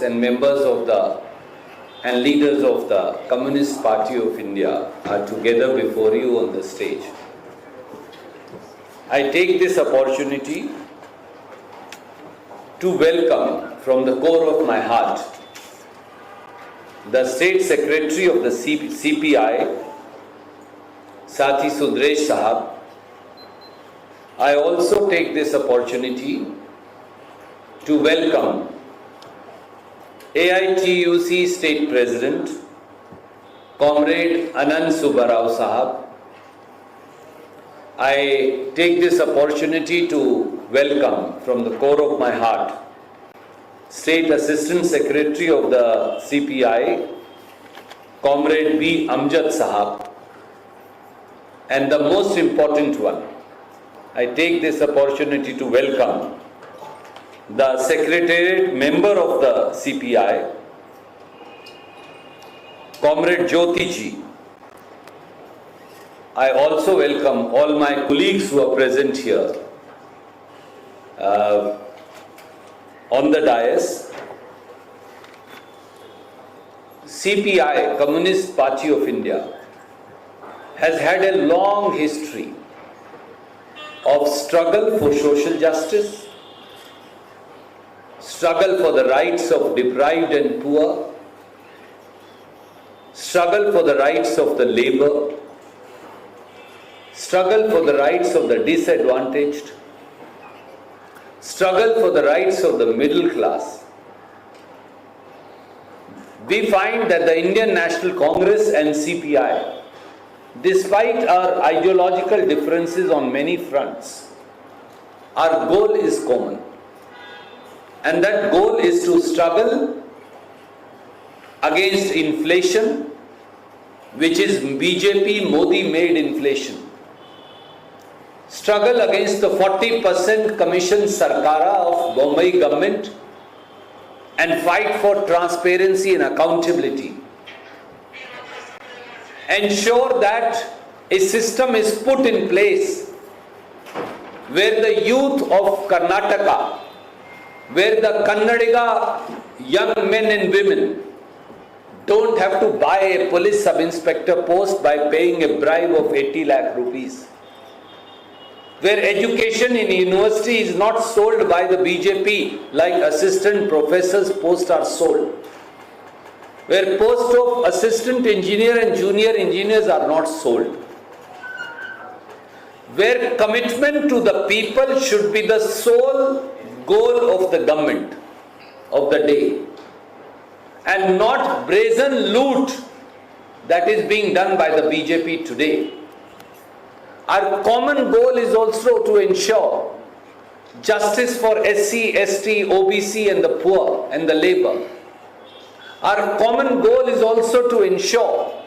and members of the and leaders of the Communist Party of India are together before you on the stage. I take this opportunity to welcome from the core of my heart the State Secretary of the CPI, Sathi Sudresh Sahab. I also take this opportunity to welcome AITUC State President, Comrade Anand Subbarao Sahab. I take this opportunity to welcome from the core of my heart State Assistant Secretary of the CPI, Comrade B. Amjad Sahab. And the most important one, I take this opportunity to welcome the Secretariat member of the CPI, Comrade Jyoti ji. I also welcome all my colleagues who are present here on the dais. CPI, Communist Party of India, has had a long history of struggle for social justice, struggle for the rights of deprived and poor, struggle for the rights of the labor, struggle for the rights of the disadvantaged, struggle for the rights of the middle class. We find that the Indian National Congress and CPI, despite our ideological differences on many fronts, our goal is common. And that goal is to struggle against inflation, which is BJP Modi-made inflation. Struggle against the 40% commission Sarkara of Bombay government and fight for transparency and accountability. Ensure that a system is put in place where the youth of Karnataka, where the Kannadiga young men and women don't have to buy a police sub-inspector post by paying a bribe of 80 lakh rupees. Where education in university is not sold by the BJP like assistant professors' posts are sold. Where posts of assistant engineer and junior engineers are not sold. Where commitment to the people should be the sole goal of the government of the day, and not brazen loot that is being done by the BJP today. Our common goal is also to ensure justice for SC, ST, OBC and the poor and the labor. Our common goal is also to ensure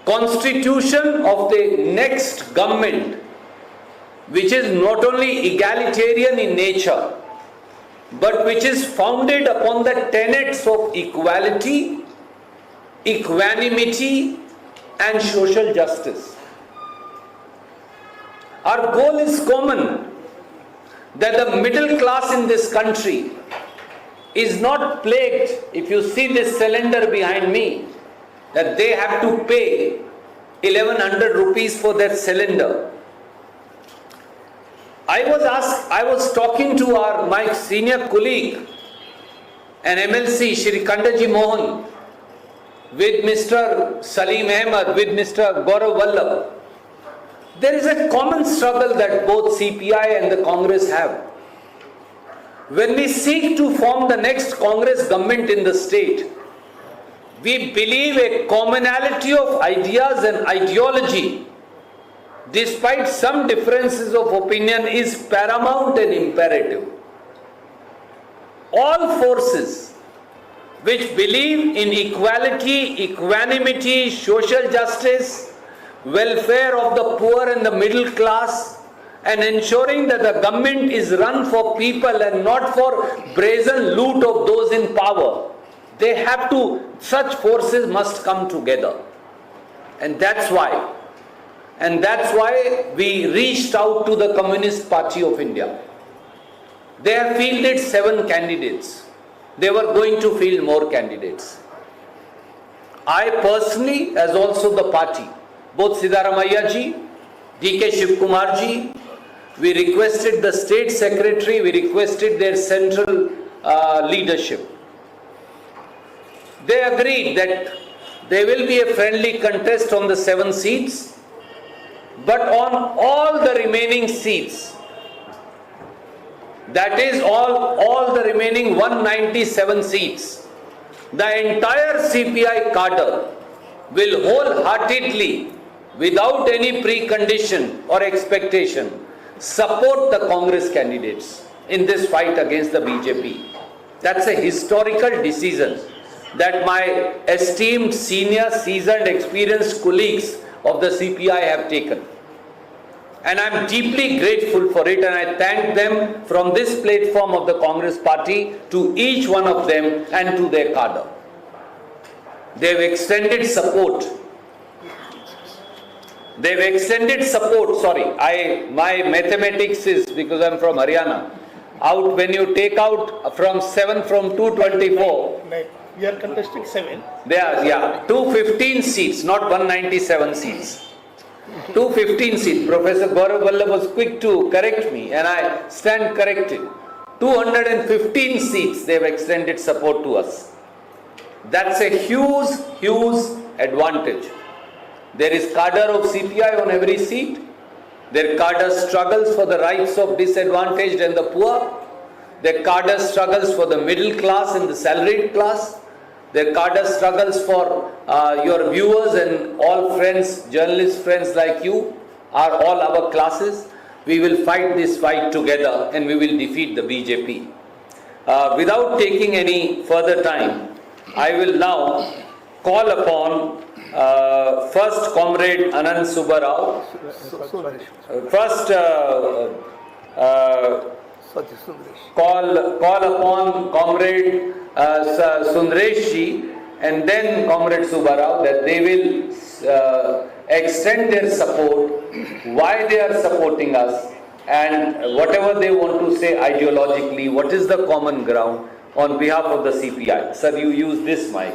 constitution of the next government, which is not only egalitarian in nature, but which is founded upon the tenets of equality, equanimity, and social justice. Our goal is common, that the middle class in this country is not plagued. If you see this cylinder behind me, that they have to pay 1100 rupees for that cylinder. I was talking to my senior colleague, an MLC, Shri Kandaji Mohan, with Mr. Salim Ahmed, with Mr. Gaurav Vallabh. There is a common struggle that both CPI and the Congress have. When we seek to form the next Congress government in the state, we believe a commonality of ideas and ideology, despite some differences of opinion, is paramount and imperative. All forces which believe in equality, equanimity, social justice, welfare of the poor and the middle class, and ensuring that the government is run for people and not for brazen loot of those in power, such forces must come together. And that's why we reached out to the Communist Party of India. They have fielded 7 candidates. They were going to field more candidates. I personally, as also the party, both Siddaramaiah ji, D.K. Shivkumar ji, we requested the state secretary, we requested their central leadership. They agreed that there will be a friendly contest on the 7 seats, but on all the remaining seats, that is all the remaining 197 seats, the entire CPI cadre will wholeheartedly, without any precondition or expectation, support the Congress candidates in this fight against the BJP. That's a historical decision that my esteemed, senior, seasoned, experienced colleagues of the CPI have taken. And I am deeply grateful for it, and I thank them from this platform of the Congress party to each one of them and to their cadre. They have extended support. My mathematics is, because I am from Haryana, out when you take out from 7 from 224. We are contesting 7. There are, 215 seats, not 197 seats. 215 seats. Professor Gaurav Vallabh was quick to correct me, and I stand corrected. 215 seats they have extended support to us. That's a huge advantage. There is cadre of CPI on every seat. Their cadre struggles for the rights of disadvantaged and the poor. Their cadre struggles for the middle class and the salaried class. Their cadre struggles for your viewers and all friends, journalist friends like you, are all our classes. We will fight this fight together and we will defeat the BJP. Without taking any further time, I will now call upon first Comrade Anand Subbarao, first call upon Comrade Sundaresh ji, and then Comrade Subbarao, that they will extend their support, why they are supporting us, and whatever they want to say ideologically, what is the common ground on behalf of the CPI. Sir, you use this mic,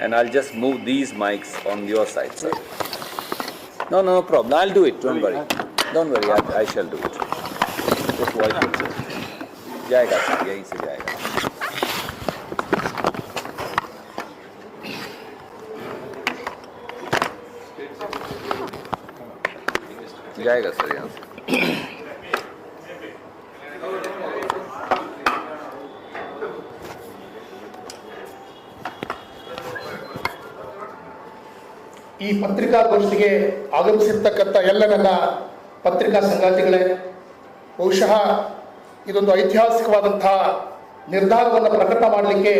and I'll just move these mics on your side, sir. No problem. I'll do it. Don't worry. I shall do it. Just voice it, sir. जाएगा sir, यहीं से जाएगा. जाएगा sir यहाँ से. ಈ ಪತ್ರಿಕಾಗೋಷ್ಠಿಗೆ ಆಗಮಿಸಿರ್ತಕ್ಕಂಥ ಎಲ್ಲ ನನ್ನ ಪತ್ರಿಕಾ ಸಂಗಾತಿಗಳೇ, ಬಹುಶಃ ಇದೊಂದು ಐತಿಹಾಸಿಕವಾದಂತಹ ನಿರ್ಧಾರವನ್ನು ಪ್ರಕಟ ಮಾಡಲಿಕ್ಕೆ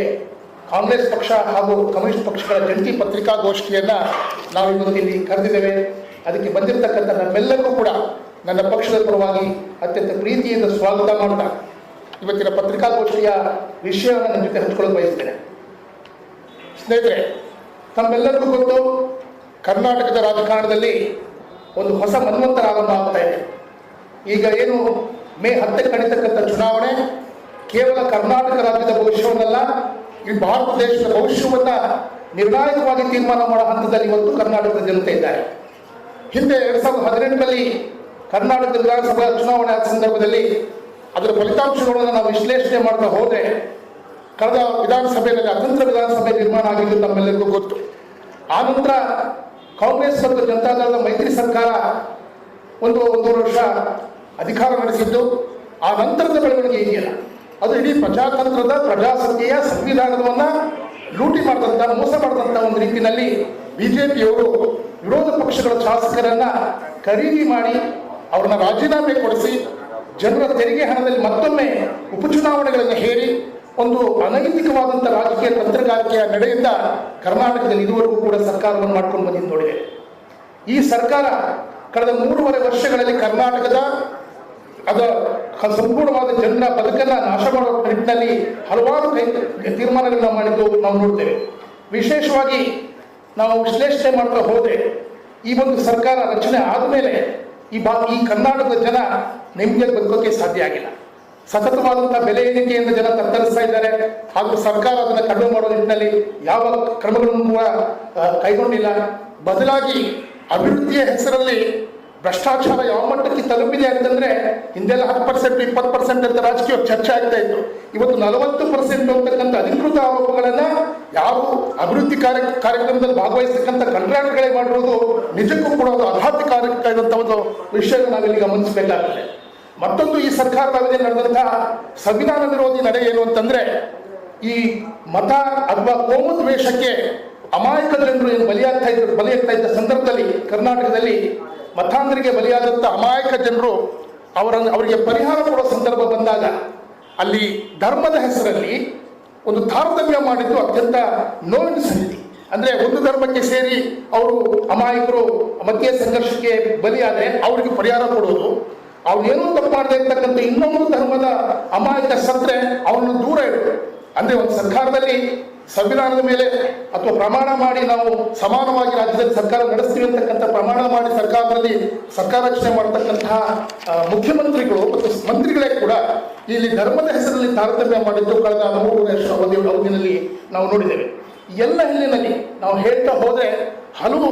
ಕಾಂಗ್ರೆಸ್ ಪಕ್ಷ ಹಾಗೂ ಕಮ್ಯುನಿಸ್ಟ್ ಪಕ್ಷಗಳ ಜಂಟಿ ಪತ್ರಿಕಾಗೋಷ್ಠಿಯನ್ನು ನಾವು ಇವತ್ತು ಇಲ್ಲಿ ಕರೆದಿದ್ದೇವೆ. ಅದಕ್ಕೆ ಬಂದಿರತಕ್ಕಂಥ ನಮ್ಮೆಲ್ಲರಿಗೂ ಕೂಡ ನನ್ನ ಪಕ್ಷದ ಪರವಾಗಿ ಅತ್ಯಂತ ಪ್ರೀತಿಯಿಂದ ಸ್ವಾಗತ ಮಾಡ್ತಾ ಇವತ್ತಿನ ಪತ್ರಿಕಾಗೋಷ್ಠಿಯ ವಿಷಯವನ್ನು ನನ್ನ ಜೊತೆ ಹಂಚಿಕೊಳ್ಳಲು ಬಯಸ್ತೇನೆ. ಸ್ನೇಹಿತರೆ, ತಮ್ಮೆಲ್ಲರಿಗೂ ಗೊತ್ತು, ಕರ್ನಾಟಕದ ರಾಜಕಾರಣದಲ್ಲಿ ಒಂದು ಹೊಸ ಮನ್ವಂತರ ಆರಂಭ ಆಗ್ತಾ ಇದೆ. ಈಗ ಏನು ಮೇ 10ಕ್ಕೆ ನಡೀತಕ್ಕಂಥ ಚುನಾವಣೆ ಕೇವಲ ಕರ್ನಾಟಕ ರಾಜ್ಯದ ಭವಿಷ್ಯವನ್ನಲ್ಲ, ಈ ಭಾರತ ದೇಶದ ಭವಿಷ್ಯವನ್ನು ನಿರ್ಣಾಯಕವಾಗಿ ತೀರ್ಮಾನ ಮಾಡೋ ಹಂತದಲ್ಲಿ ಇವತ್ತು ಕರ್ನಾಟಕದ ಜನತೆ ಇದ್ದಾರೆ. ಹಿಂದೆ 2018ರಲ್ಲಿ ಕರ್ನಾಟಕದ ವಿಧಾನಸಭಾ ಚುನಾವಣೆ ಆದ ಸಂದರ್ಭದಲ್ಲಿ ಅದರ ಫಲಿತಾಂಶಗಳನ್ನು ನಾವು ವಿಶ್ಲೇಷಣೆ ಮಾಡ್ತಾ ಹೋದರೆ ಕಳೆದ ವಿಧಾನಸಭೆಯಲ್ಲಿ ಅತಂತ್ರ ವಿಧಾನಸಭೆ ನಿರ್ಮಾಣ ಆಗಿದ್ದು ನಮ್ಮೆಲ್ಲರಿಗೂ ಗೊತ್ತು. ಆನಂತರ ಕಾಂಗ್ರೆಸ್ ಮತ್ತು ಜನತಾದಳದ ಮೈತ್ರಿ ಸರ್ಕಾರ ಒಂದೂವರೆ ವರ್ಷ ಅಧಿಕಾರ ನಡೆಸಿದ್ದು. ಆ ನಂತರದ ಬೆಳವಣಿಗೆ ಇದೆಯಲ್ಲ, ಅದು ಇಡೀ ಪ್ರಜಾತಂತ್ರದ, ಪ್ರಜಾಸತ್ತೆಯ ಸಂವಿಧಾನವನ್ನು ಲೂಟಿ ಮಾಡಿದಂಥ, ಮೋಸ ಮಾಡಿದಂಥ ಒಂದು ರೀತಿಯಲ್ಲಿ ಬಿಜೆಪಿಯವರು ವಿರೋಧ ಪಕ್ಷಗಳ ಶಾಸಕರನ್ನು ಖರೀದಿ ಮಾಡಿ ಅವ್ರನ್ನ ರಾಜೀನಾಮೆ ಕೊಡಿಸಿ ಜನರ ತೆರಿಗೆ ಹಣದಲ್ಲಿ ಮತ್ತೊಮ್ಮೆ ಉಪಚುನಾವಣೆಗಳನ್ನು ಹೇರಿ ಒಂದು ಅನೈತಿಕವಾದಂಥ ರಾಜಕೀಯ ತಂತ್ರಗಾರಿಕೆಯ ನಡೆಯಿಂದ ಕರ್ನಾಟಕದಲ್ಲಿ ಇದುವರೆಗೂ ಕೂಡ ಸರ್ಕಾರವನ್ನು ಮಾಡ್ಕೊಂಡು ಬಂದಿದ್ದು ನೋಡಿದೆ. ಈ ಸರ್ಕಾರ ಕಳೆದ 3.5 ವರ್ಷಗಳಲ್ಲಿ ಕರ್ನಾಟಕದ ಸಂಪೂರ್ಣವಾದ ಜನರ ಬದುಕನ್ನು ನಾಶ ಮಾಡುವ ನಿಟ್ಟಿನಲ್ಲಿ ಹಲವಾರು ತೀರ್ಮಾನಗಳನ್ನ ಮಾಡಿದ್ದು ನಾವು ನೋಡ್ತೇವೆ. ವಿಶೇಷವಾಗಿ ನಾವು ವಿಶ್ಲೇಷಣೆ ಮಾಡ್ತಾ ಹೋದರೆ ಈ ಒಂದು ಸರ್ಕಾರ ರಚನೆ ಆದಮೇಲೆ ಈ ಕರ್ನಾಟಕದ ಜನ ನೆಮ್ಮದಿಯಾಗಿ ಬದುಕೋಕೆ ಸಾಧ್ಯ ಆಗಿಲ್ಲ. ಸತತವಾದಂತಹ ಬೆಲೆ ಏರಿಕೆಯಿಂದ ಜನ ತತ್ತರಿಸ್ತಾ ಇದ್ದಾರೆ. ಹಾಗೂ ಸರ್ಕಾರ ಅದನ್ನು ಕಡಿಮೆ ಮಾಡುವ ನಿಟ್ಟಿನಲ್ಲಿ ಯಾವ ಕ್ರಮಗಳನ್ನು ಕೂಡ ಕೈಗೊಂಡಿಲ್ಲ. ಬದಲಾಗಿ ಅಭಿವೃದ್ಧಿಯ ಹೆಸರಲ್ಲಿ ಭ್ರಷ್ಟಾಚಾರ ಯಾವ ಮಟ್ಟಕ್ಕೆ ತಲುಪಿದೆ ಅಂತಂದ್ರೆ, ಹಿಂದೆಲ್ಲ 10% 20% ಅಂತ ರಾಜಕೀಯ ಚರ್ಚೆ ಆಗ್ತಾ ಇತ್ತು. ಇವತ್ತು 40% ಅಂತಕ್ಕಂಥ ಅಧಿಕೃತ ಆರೋಪಗಳನ್ನ ಯಾರು ಅಭಿವೃದ್ಧಿ ಕಾರ್ಯಕ್ರಮದಲ್ಲಿ ಭಾಗವಹಿಸತಕ್ಕಂಥ ಕಾಂಟ್ರಾಕ್ಟ್ಗಳೇ ಮಾಡಿರೋದು ನಿಜಕ್ಕೂ ಕೂಡ ಒಂದು ಆಘಾತಕಾರಕವಾದಂತಹ ಒಂದು ವಿಷಯ ನಾವಿಲ್ಲಿ ಗಮನಿಸಬೇಕಾಗ್ತದೆ. ಮತ್ತೊಂದು, ಈ ಸರ್ಕಾರದ ಅವಧಿಯಲ್ಲಿ ನಡೆದಂತಹ ಸಂವಿಧಾನ ವಿರೋಧಿ ನಡೆ ಏನು ಅಂತಂದ್ರೆ, ಈ ಮತ ಅಥವಾ ಕೋಮುದ್ವೇಷಕ್ಕೆ ಅಮಾಯಕ ಜನರು ಏನು ಬಲಿಯಾಗ್ತಾ ಇದ್ದ ಸಂದರ್ಭದಲ್ಲಿ ಕರ್ನಾಟಕದಲ್ಲಿ ಮತಾಂಧರಿಗೆ ಬಲಿಯಾದಂಥ ಅಮಾಯಕ ಜನರು ಅವರಿಗೆ ಪರಿಹಾರ ಕೊಡೋ ಸಂದರ್ಭ ಬಂದಾಗ ಅಲ್ಲಿ ಧರ್ಮದ ಹೆಸರಲ್ಲಿ ಒಂದು ತಾರತಮ್ಯ ಮಾಡಿದ್ದು ಅತ್ಯಂತ ನೋವಿನ ಸಂಗತಿ. ಅಂದ್ರೆ ಒಂದು ಧರ್ಮಕ್ಕೆ ಸೇರಿ ಅವರು ಅಮಾಯಕರು ಮಧ್ಯೆ ಸಂಘರ್ಷಕ್ಕೆ ಬಲಿಯಾದರೆ ಅವರಿಗೆ ಪರಿಹಾರ ಕೊಡೋದು, ಅವ್ರು ಏನೂ ತಪ್ಪು ಮಾಡದೇ ಇರ್ತಕ್ಕಂಥ ಇನ್ನೊಂದು ಧರ್ಮದ ಅಮಾಯಕ ಸತ್ರೆ ಅವರನ್ನು ದೂರ ಇಡೋದು. ಅಂದ್ರೆ ಒಂದು ಸರ್ಕಾರದಲ್ಲಿ ಸಂವಿಧಾನದ ಮೇಲೆ ಅಥವಾ ಪ್ರಮಾಣ ಮಾಡಿ ನಾವು ಸಮಾನವಾಗಿ ರಾಜ್ಯದಲ್ಲಿ ಸರ್ಕಾರ ನಡೆಸ್ತೀವಿ ಅಂತಕ್ಕಂಥ ಪ್ರಮಾಣ ಮಾಡಿ ಸರ್ಕಾರ ರಚನೆ ಮಾಡತಕ್ಕಂತಹ ಮುಖ್ಯಮಂತ್ರಿಗಳು ಮತ್ತು ಮಂತ್ರಿಗಳೇ ಕೂಡ ಇಲ್ಲಿ ಧರ್ಮದ ಹೆಸರಲ್ಲಿ ತಾರತಮ್ಯ ಮಾಡಿದ್ದು ಕಳೆದ 3 ವರ್ಷ ಅವಧಿಯಲ್ಲಿ ನಾವು ನೋಡಿದ್ದೇವೆ. ಎಲ್ಲ ಹಿನ್ನೆಲೆಯಲ್ಲಿ ನಾವು ಹೇಳ್ತಾ ಹೋದ್ರೆ ಹಲವು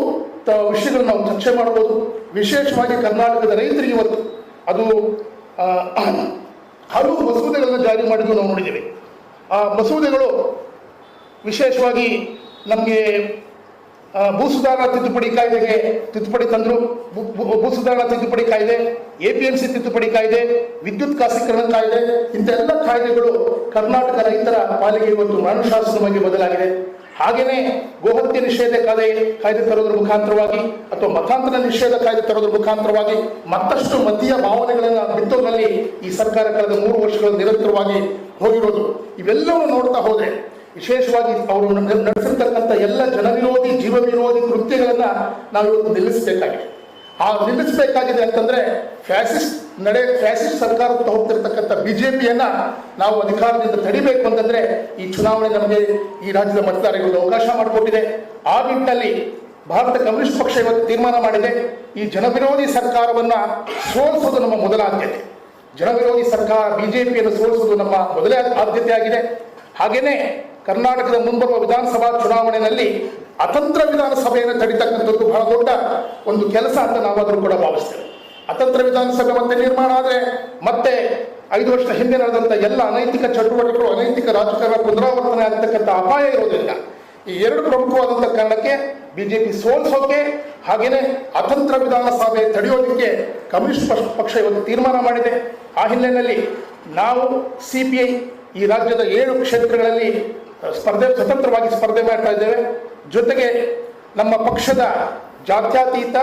ವಿಷಯಗಳನ್ನು ನಾವು ಚರ್ಚೆ ಮಾಡಬಹುದು. ವಿಶೇಷವಾಗಿ ಕರ್ನಾಟಕದ ರೈತರಿಗೆ ಇವತ್ತು ಅದು ಹಲವು ಮಸೂದೆಗಳನ್ನು ಜಾರಿ ಮಾಡಿದ್ದು ನಾವು ನೋಡಿದ್ದೇವೆ. ಆ ಮಸೂದೆಗಳು ವಿಶೇಷವಾಗಿ ನಮಗೆ ಭೂ ಸುಧಾರಣಾ ತಿದ್ದುಪಡಿ ಕಾಯ್ದೆಗೆ ತಿದ್ದುಪಡಿ ತಂದರು. ಭೂ ಸುಧಾರಣಾ ತಿದ್ದುಪಡಿ ಕಾಯ್ದೆ, APMC ತಿದ್ದುಪಡಿ ಕಾಯ್ದೆ, ವಿದ್ಯುತ್ ಖಾಸಗೀಕರಣ ಕಾಯ್ದೆ, ಇಂಥೆಲ್ಲ ಕಾಯ್ದೆಗಳು ಕರ್ನಾಟಕ ರೈತರ ಪಾಲಿಗೆ ಇವತ್ತು ಮರಣಶಾಸನವಾಗಿ ಬದಲಾಗಿದೆ. ಹಾಗೆಯೇ ಗೋಹತ್ಯೆ ನಿಷೇಧ ಕಾಯ್ದೆ ತರೋದ್ರ ಮುಖಾಂತರವಾಗಿ ಅಥವಾ ಮತಾಂತರ ನಿಷೇಧ ಕಾಯ್ದೆ ತರೋದ್ರ ಮುಖಾಂತರವಾಗಿ ಮತ್ತಷ್ಟು ಮತೀಯ ಭಾವನೆಗಳನ್ನು ಬಿತ್ತೋದ್ರಲ್ಲಿ ಈ ಸರ್ಕಾರ ಕಳೆದ 3 ವರ್ಷಗಳು ನಿರಂತರವಾಗಿ ಹೋಗಿರೋದು. ಇವೆಲ್ಲವನ್ನು ನೋಡ್ತಾ ಹೋದ್ರೆ ವಿಶೇಷವಾಗಿ ಅವರು ನಡೆಸಿರ್ತಕ್ಕಂಥ ಎಲ್ಲ ಜನವಿರೋಧಿ ಜೀವ ವಿರೋಧಿ ಕೃತ್ಯಗಳನ್ನ ನಾವು ಇವತ್ತು ನಿಲ್ಲಿಸಬೇಕಾಗಿದೆ. ನಿಲ್ಲಿಸಬೇಕಾಗಿದೆ ಅಂತಂದ್ರೆ ಫ್ಯಾಸಿಸ್ಟ್ ಸರ್ಕಾರಕ್ಕೆ ಹೋಗ್ತಿರ್ತಕ್ಕಂಥ BJPಯನ್ನ ನಾವು ಅಧಿಕಾರದಿಂದ ತಡಿಬೇಕು ಅಂತಂದ್ರೆ ಈ ಚುನಾವಣೆ ನಮಗೆ ಈ ರಾಜ್ಯದ ಮತದಾರರಿಗೆ ಅವಕಾಶ ಮಾಡಿಕೊಟ್ಟಿದೆ. ಆ ನಿಟ್ಟಿನಲ್ಲಿ ಭಾರತ ಕಮ್ಯುನಿಸ್ಟ್ ಪಕ್ಷ ಇವತ್ತು ತೀರ್ಮಾನ ಮಾಡಿದೆ, ಈ ಜನವಿರೋಧಿ ಸರ್ಕಾರವನ್ನ ಸೋಲಿಸೋದು ನಮ್ಮ ಮೊದಲ ಆದ್ಯತೆ. ಜನವಿರೋಧಿ ಸರ್ಕಾರ BJPಯನ್ನು ಸೋಲಿಸುವುದು ನಮ್ಮ ಮೊದಲೇ ಆದ್ಯತೆ ಆಗಿದೆ. ಹಾಗೇನೆ ಕರ್ನಾಟಕದ ಮುಂಬರುವ ವಿಧಾನಸಭಾ ಚುನಾವಣೆಯಲ್ಲಿ ಅತಂತ್ರ ವಿಧಾನಸಭೆಯನ್ನು ತಡಿತಕ್ಕಂಥದ್ದು ಬಹಳ ದೊಡ್ಡ ಒಂದು ಕೆಲಸ ಅಂತ ನಾವಾದರೂ ಕೂಡ ಭಾವಿಸ್ತೇವೆ. ಅತಂತ್ರ ವಿಧಾನಸಭೆ ಮತ್ತೆ ನಿರ್ಮಾಣ ಆದರೆ ಮತ್ತೆ 5 ವರ್ಷದ ಹಿಂದೆ ನಡೆದಂಥ ಎಲ್ಲ ಅನೈತಿಕ ಚಟುವಟಿಕೆಗಳು, ಅನೈತಿಕ ರಾಜಕಾರಣ ಪುನರಾವರ್ತನೆ ಆಗ್ತಕ್ಕಂಥ ಅಪಾಯ ಇರೋದ್ರಿಂದ ಈ 2 ಪ್ರಮುಖವಾದಂಥ ಕಾರಣಕ್ಕೆ BJP ಸೋಲಿಸೋಕೆ ಹಾಗೇನೆ ಅತಂತ್ರ ವಿಧಾನಸಭೆ ತಡೆಯೋದಕ್ಕೆ ಕಮ್ಯುನಿಸ್ಟ್ ಪಕ್ಷ ಇವತ್ತು ತೀರ್ಮಾನ ಮಾಡಿದೆ. ಆ ಹಿನ್ನೆಲೆಯಲ್ಲಿ ನಾವು CPI ಈ ರಾಜ್ಯದ 7 ಕ್ಷೇತ್ರಗಳಲ್ಲಿ ಸ್ವತಂತ್ರವಾಗಿ ಸ್ಪರ್ಧೆ ಮಾಡ್ತಾ ಇದ್ದೇವೆ. ಜೊತೆಗೆ ನಮ್ಮ ಪಕ್ಷದ ಜಾತ್ಯತೀತ